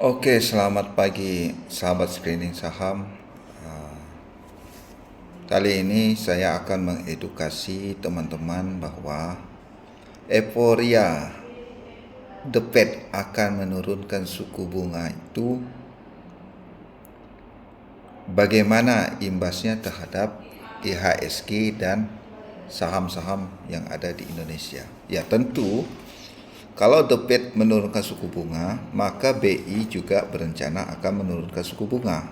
Oke, selamat pagi sahabat screening saham. Ah, Kali ini saya akan mengedukasi teman-teman bahwa euforia The Fed akan menurunkan suku bunga itu bagaimana imbasnya terhadap IHSG dan saham-saham yang ada di Indonesia. Ya tentu, kalau The Fed menurunkan suku bunga, maka BI juga berencana akan menurunkan suku bunga.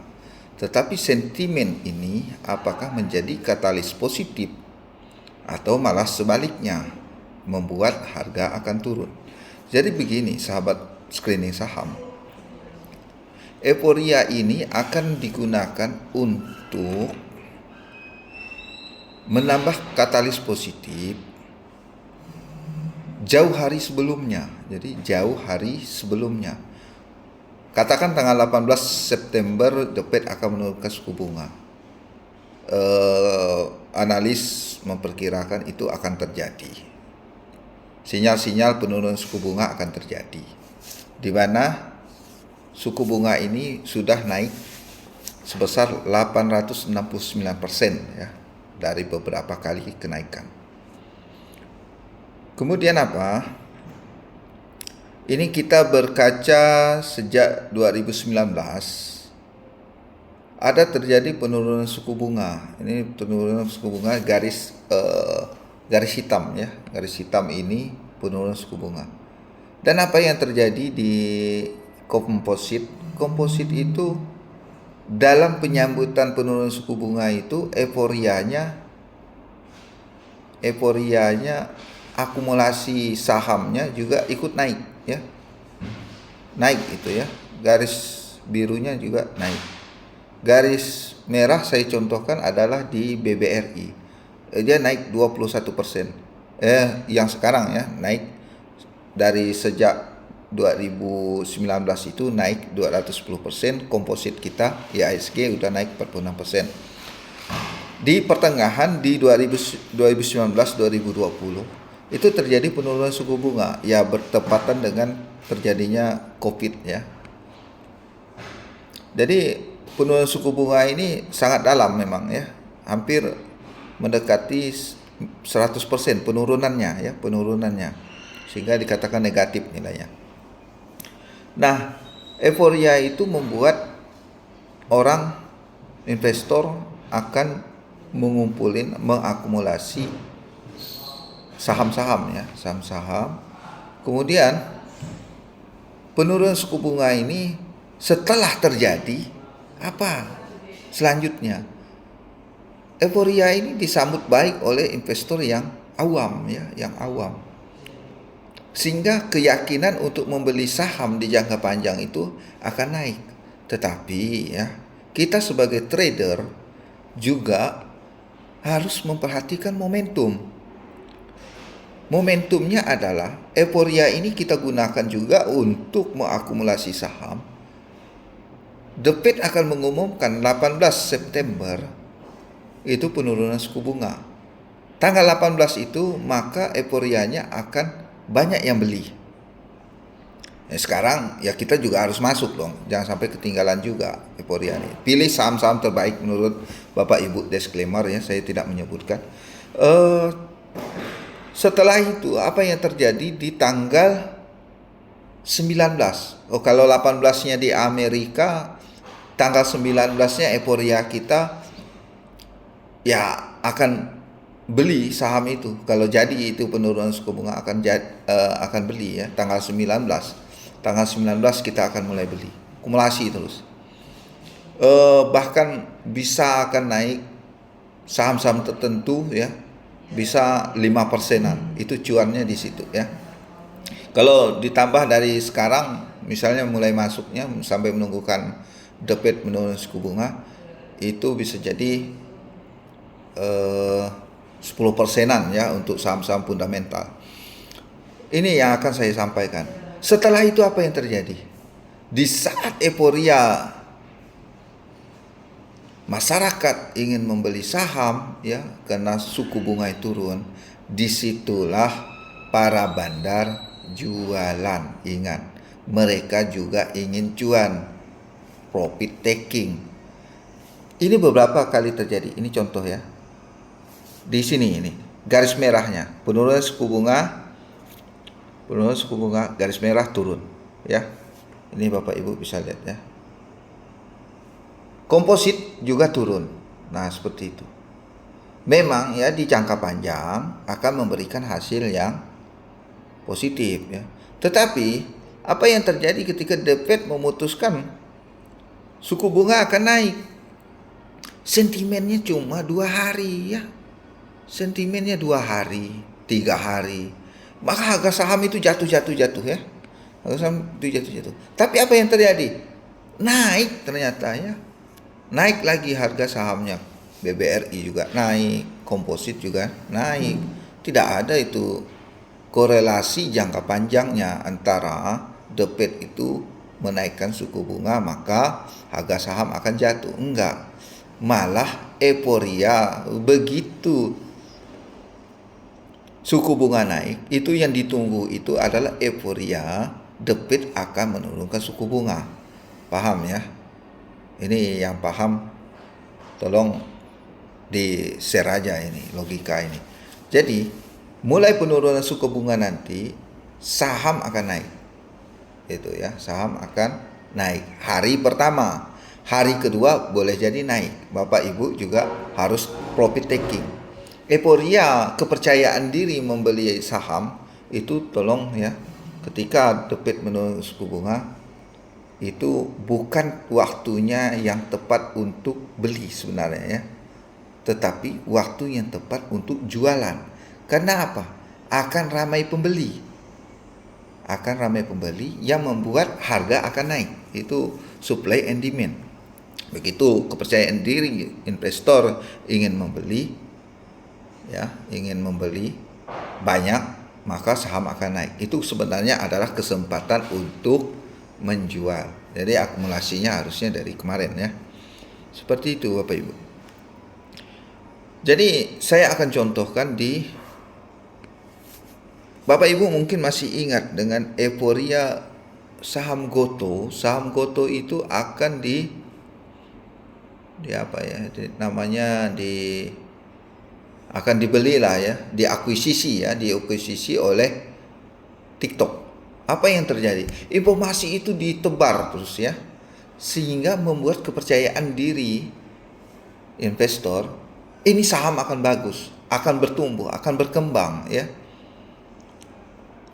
Tetapi sentimen ini apakah menjadi katalis positif atau malah sebaliknya membuat harga akan turun. Jadi begini sahabat screening saham, euforia ini akan digunakan untuk menambah katalis positif jauh hari sebelumnya. Jadi jauh hari sebelumnya. Katakan tanggal 18 September The Fed akan menurunkan suku bunga. Analis memperkirakan itu akan terjadi. Sinyal-sinyal penurunan suku bunga akan terjadi. Di mana suku bunga ini sudah naik sebesar 869% ya dari beberapa kali kenaikan. Kemudian apa? Ini kita berkaca sejak 2019 ada terjadi penurunan suku bunga. Ini penurunan suku bunga garis hitam ya. Garis hitam ini penurunan suku bunga. Dan apa yang terjadi di komposit? Komposit itu dalam penyambutan penurunan suku bunga itu euforianya akumulasi sahamnya juga ikut naik ya. Naik itu ya. Garis birunya juga naik. Garis merah saya contohkan adalah di BBRI. Dia naik 21%. Yang sekarang ya naik dari sejak 2019 itu naik 210%. Komposit kita IHSG udah naik 46%. Di pertengahan di 2019-2020 itu terjadi penurunan suku bunga ya bertepatan dengan terjadinya COVID ya. Jadi penurunan suku bunga ini sangat dalam memang ya. Hampir mendekati 100% penurunannya. Sehingga dikatakan negatif nilainya. Nah, euforia itu membuat orang investor akan mengakumulasi saham-saham ya, saham-saham. Kemudian penurunan suku bunga ini setelah terjadi apa selanjutnya? Euforia ini disambut baik oleh investor yang awam ya, yang awam. Sehingga keyakinan untuk membeli saham di jangka panjang itu akan naik. Tetapi ya, kita sebagai trader juga harus memperhatikan momentum. Momentumnya adalah euforia ini kita gunakan juga untuk mengakumulasi saham. The Fed akan mengumumkan 18 September itu penurunan suku bunga. Tanggal 18 itu maka euforianya akan banyak yang beli. Sekarang ya kita juga harus masuk dong. Jangan sampai ketinggalan juga euforia ini. Pilih saham-saham terbaik menurut Bapak Ibu, disclaimer ya, saya tidak menyebutkan. Setelah itu apa yang terjadi di tanggal 19? Kalau 18-nya di Amerika, tanggal 19-nya euforia kita ya akan beli saham itu. Kalau jadi itu penurunan suku bunga akan beli ya tanggal 19. Tanggal 19 kita akan mulai beli. Akumulasi terus. Bahkan bisa akan naik saham-saham tertentu ya. Bisa 5%-an. Itu cuannya di situ ya. Kalau ditambah dari sekarang misalnya mulai masuknya sampai menunggukan The Fed menurunkan suku bunga itu bisa jadi 10%-an ya untuk saham-saham fundamental. Ini yang akan saya sampaikan. Setelah itu apa yang terjadi? Di saat euforia masyarakat ingin membeli saham ya karena suku bunga turun, disitulah para bandar jualan. Ingat, mereka juga ingin cuan, profit taking. Ini beberapa kali terjadi. Ini contoh ya. Di sini ini garis merahnya, penurunan suku bunga garis merah turun ya. Ini Bapak Ibu bisa lihat ya. Komposit juga turun. Nah, seperti itu. Memang ya di jangka panjang akan memberikan hasil yang positif ya. Tetapi apa yang terjadi ketika The Fed memutuskan suku bunga akan naik? Sentimennya cuma 2 hari ya. Sentimennya 2 hari, 3 hari. Maka harga saham itu jatuh ya. Harga saham itu jatuh. Tapi apa yang terjadi? Naik ternyata ya. Naik lagi harga sahamnya. BBRI juga naik, komposit juga naik. Tidak ada itu korelasi jangka panjangnya antara The Fed itu menaikkan suku bunga maka harga saham akan jatuh. Enggak. Malah euforia begitu suku bunga naik, itu yang ditunggu itu adalah euforia The Fed akan menurunkan suku bunga. Paham ya? Ini yang paham tolong di share aja ini logika ini. Jadi mulai penurunan suku bunga nanti saham akan naik. Itu ya, saham akan naik hari pertama. Hari kedua boleh jadi naik. Bapak Ibu juga harus profit taking. Euforia kepercayaan diri membeli saham itu tolong ya. Ketika The Fed menurunkan suku bunga itu bukan waktunya yang tepat untuk beli sebenarnya ya. Tetapi waktu yang tepat untuk jualan. Karena apa? Akan ramai pembeli. Akan ramai pembeli yang membuat harga akan naik. Itu supply and demand. Begitu kepercayaan diri investor ingin membeli ya, ingin membeli banyak, maka saham akan naik. Itu sebenarnya adalah kesempatan untuk menjual. Jadi akumulasinya harusnya dari kemarin ya. Seperti itu Bapak Ibu. Jadi saya akan contohkan di Bapak Ibu mungkin masih ingat dengan euforia saham Goto. Saham Goto itu akan di apa ya? Akan dibeli lah ya, diakuisisi oleh TikTok. Apa yang terjadi? Informasi itu ditebar terus ya, sehingga membuat kepercayaan diri investor, ini saham akan bagus, akan bertumbuh, akan berkembang ya.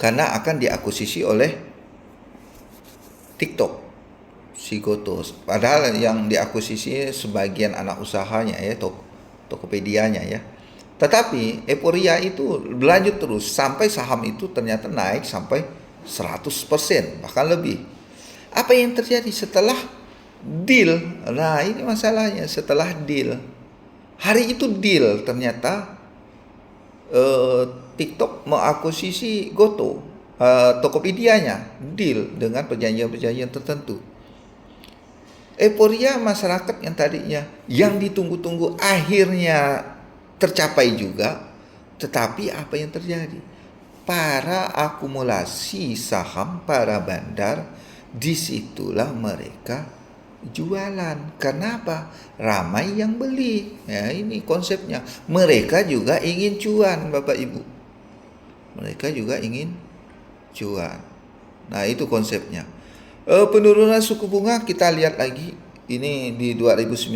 Karena akan diakuisisi oleh TikTok, si Goto. Padahal yang diakuisisi sebagian anak usahanya ya, Tokopedia-nya ya. Tetapi euforia itu berlanjut terus sampai saham itu ternyata naik sampai 100% bahkan lebih. Apa yang terjadi setelah deal? Nah, ini masalahnya setelah deal. Hari itu deal ternyata TikTok mengakuisisi Goto, Tokopedia-nya deal dengan perjanjian-perjanjian tertentu. Euforia masyarakat yang tadinya yang ditunggu-tunggu akhirnya tercapai juga. Tetapi apa yang terjadi? Para akumulasi saham, para bandar, disitulah mereka jualan. Kenapa? Ramai yang beli. Ya, ini konsepnya. Mereka juga ingin cuan, Bapak Ibu. Mereka juga ingin cuan. Nah, itu konsepnya. Penurunan suku bunga kita lihat lagi. Ini di 2019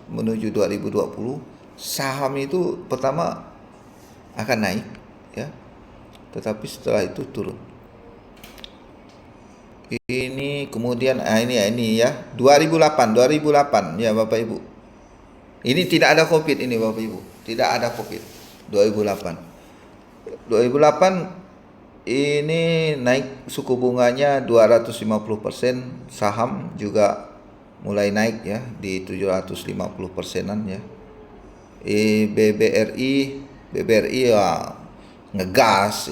menuju 2020. Saham itu pertama akan naik ya. Tetapi setelah itu turun. Ini kemudian ini ya 2008 ya Bapak Ibu. Ini tidak ada Covid ini Bapak Ibu. Tidak ada Covid. 2008 ini naik suku bunganya 250%, saham juga mulai naik ya di 750%-an ya. BBRI ya ngegas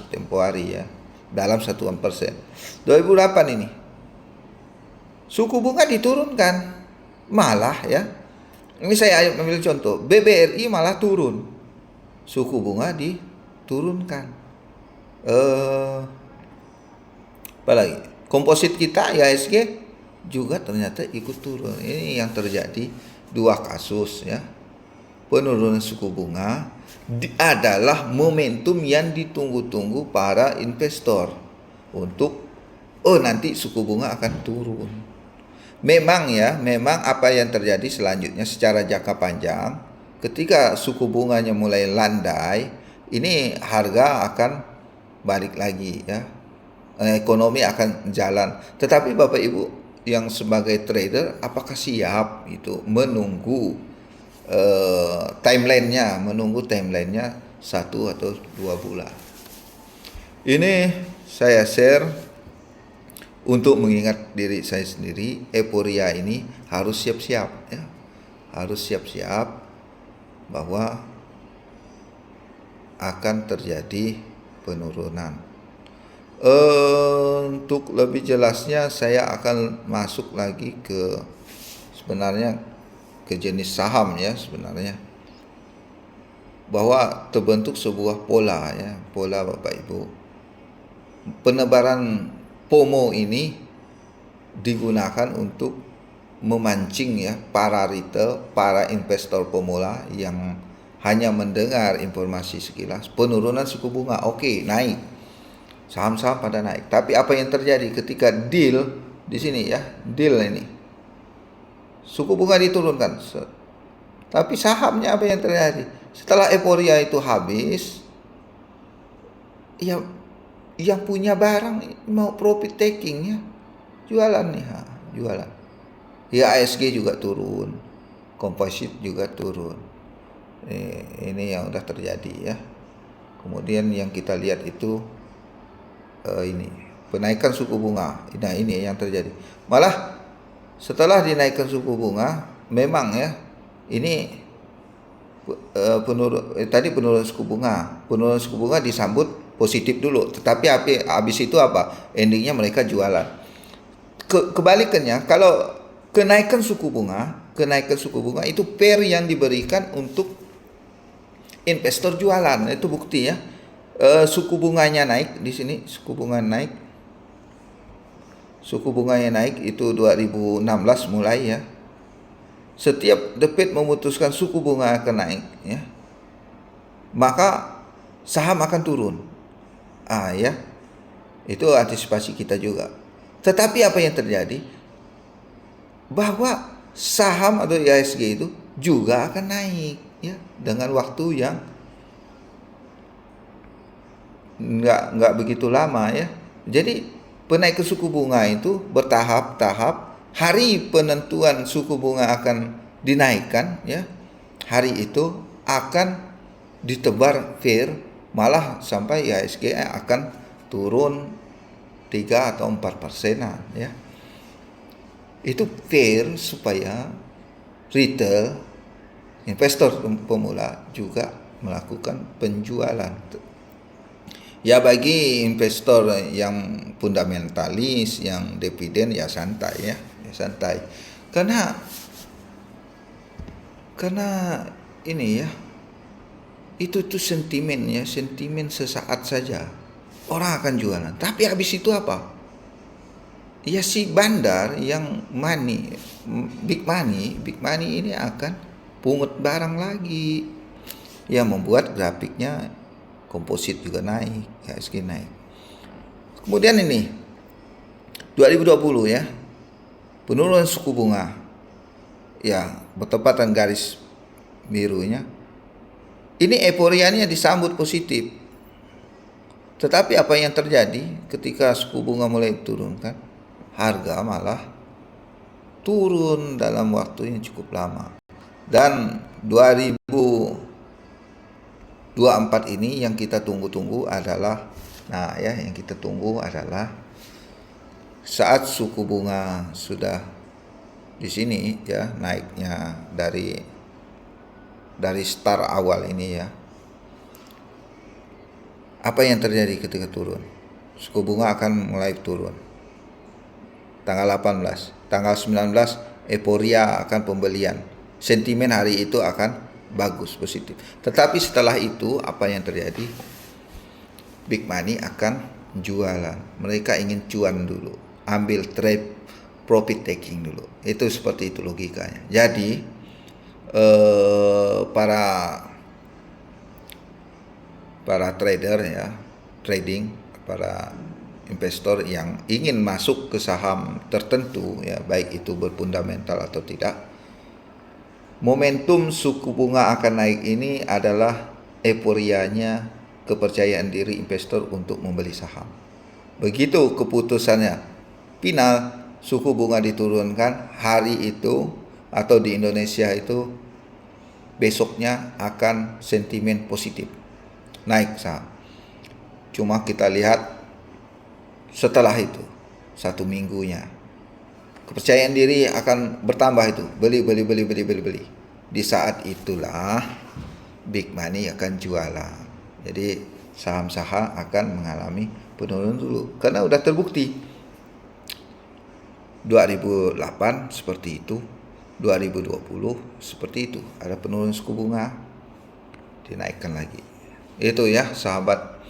tempo hari ya dalam 1%. 2008 ini suku bunga diturunkan malah ya. Ini saya ambil contoh, BBRI malah turun, suku bunga diturunkan. Apalagi komposit kita IHSG juga ternyata ikut turun. Ini yang terjadi dua kasus ya. Penurunan suku bunga adalah momentum yang ditunggu-tunggu para investor untuk nanti suku bunga akan turun. Memang apa yang terjadi selanjutnya secara jangka panjang, ketika suku bunganya mulai landai, ini harga akan balik lagi ya. Ekonomi akan jalan. Tetapi Bapak Ibu yang sebagai trader, apakah siap itu menunggu timelinenya 1 atau 2 bulan? Ini saya share untuk mengingat diri saya sendiri. Euforia ini harus siap-siap ya, harus siap-siap bahwa akan terjadi penurunan. Untuk lebih jelasnya saya akan masuk lagi ke jenis saham ya, sebenarnya bahwa terbentuk sebuah pola ya, pola Bapak Ibu. Penebaran FOMO ini digunakan untuk memancing ya para retail, para investor pemula yang hanya mendengar informasi sekilas penurunan suku bunga, oke, naik. Saham-saham pada naik. Tapi apa yang terjadi ketika deal di sini ya, deal ini suku bunga diturunkan. Tapi sahamnya apa yang terjadi? Setelah euforia itu habis, ya yang punya barang mau profit taking ya, jualan nih, jualan. Ya ASG juga turun, komposit juga turun. Ini yang udah terjadi ya. Kemudian yang kita lihat itu ini penaikan suku bunga. Nah ini yang terjadi. Malah setelah dinaikkan suku bunga, memang ya ini penurunan suku bunga. Penurunan suku bunga disambut positif dulu. Tetapi habis itu apa? Endingnya mereka jualan. Kebalikannya, kalau kenaikan suku bunga itu pair yang diberikan untuk investor jualan. Itu bukti ya. Suku bunganya naik di sini, suku bunganya naik itu 2016 mulai ya. Setiap The Fed memutuskan suku bunga akan naik ya, maka saham akan turun. Ya, itu antisipasi kita juga. Tetapi apa yang terjadi? Bahwa saham atau IHSG itu juga akan naik ya dengan waktu yang nggak begitu lama ya. Jadi penaikan suku bunga itu bertahap-tahap. Hari penentuan suku bunga akan dinaikkan ya, hari itu akan ditebar fair, malah sampai IHSG akan turun 3 atau 4%-an ya. Itu fair supaya retail, investor pemula juga melakukan penjualan. Ya bagi investor yang fundamentalis, yang dividen ya santai ya, santai. Karena ini ya, itu tuh sentimen ya, sentimen sesaat saja. Orang akan jualan. Tapi habis itu apa? Ya si bandar yang big money ini akan pungut barang lagi. Yang membuat grafiknya komposit juga naik, IHSG naik. Kemudian ini 2020 ya, penurunan suku bunga ya, bertepatan garis birunya. Ini euforianya disambut positif. Tetapi apa yang terjadi ketika suku bunga mulai turunkan, harga malah turun dalam waktu yang cukup lama. Dan 2024 ini yang kita tunggu-tunggu adalah, yang kita tunggu adalah saat suku bunga sudah di sini ya, naiknya dari start awal ini ya. Apa yang terjadi ketika turun? Suku bunga akan mulai turun. Tanggal 18, tanggal 19 euforia akan pembelian. Sentimen hari itu akan bagus, positif. Tetapi setelah itu apa yang terjadi? Big money akan jualan. Mereka ingin cuan dulu, ambil trade profit taking dulu. Itu seperti itu logikanya. Jadi para trader ya, trading, para investor yang ingin masuk ke saham tertentu ya, baik itu berfundamental atau tidak, momentum suku bunga akan naik ini adalah euforianya kepercayaan diri investor untuk membeli saham. Begitu keputusannya final, suku bunga diturunkan hari itu, atau di Indonesia itu besoknya akan sentimen positif, naik saham. Cuma kita lihat setelah itu 1 minggunya kepercayaan diri akan bertambah, itu beli. Di saat itulah big money akan jualan. Jadi saham-saham akan mengalami penurunan dulu karena udah terbukti 2008 seperti itu, 2020 seperti itu, ada penurunan suku bunga, dinaikkan lagi. Itu ya sahabat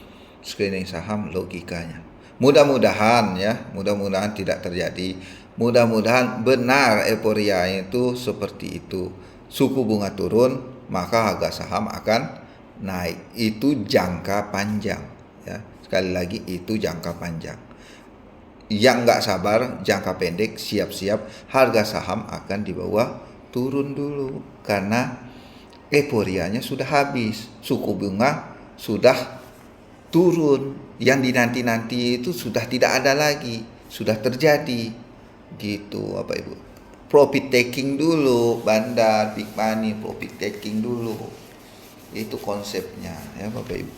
screening saham logikanya. Mudah-mudahan tidak terjadi. Mudah-mudahan benar euforia itu seperti itu. Suku bunga turun, maka harga saham akan naik. Itu jangka panjang ya. Sekali lagi itu jangka panjang. Yang nggak sabar jangka pendek, siap-siap harga saham akan dibawa turun dulu karena euforianya sudah habis, suku bunga sudah turun, yang dinanti-nanti itu sudah tidak ada lagi, sudah terjadi gitu Bapak Ibu. Profit taking dulu, bandar big money, profit taking dulu, itu konsepnya ya Bapak Ibu.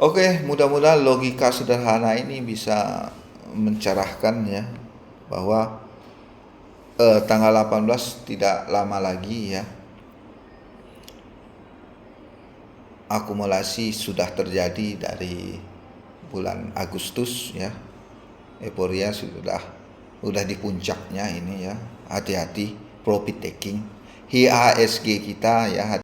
Oke, mudah-mudahan logika sederhana ini bisa mencerahkan ya, bahwa tanggal 18 tidak lama lagi ya, akumulasi sudah terjadi dari bulan Agustus ya. Euforia sudah di puncaknya ini ya. Hati-hati profit taking. IHSG kita ya.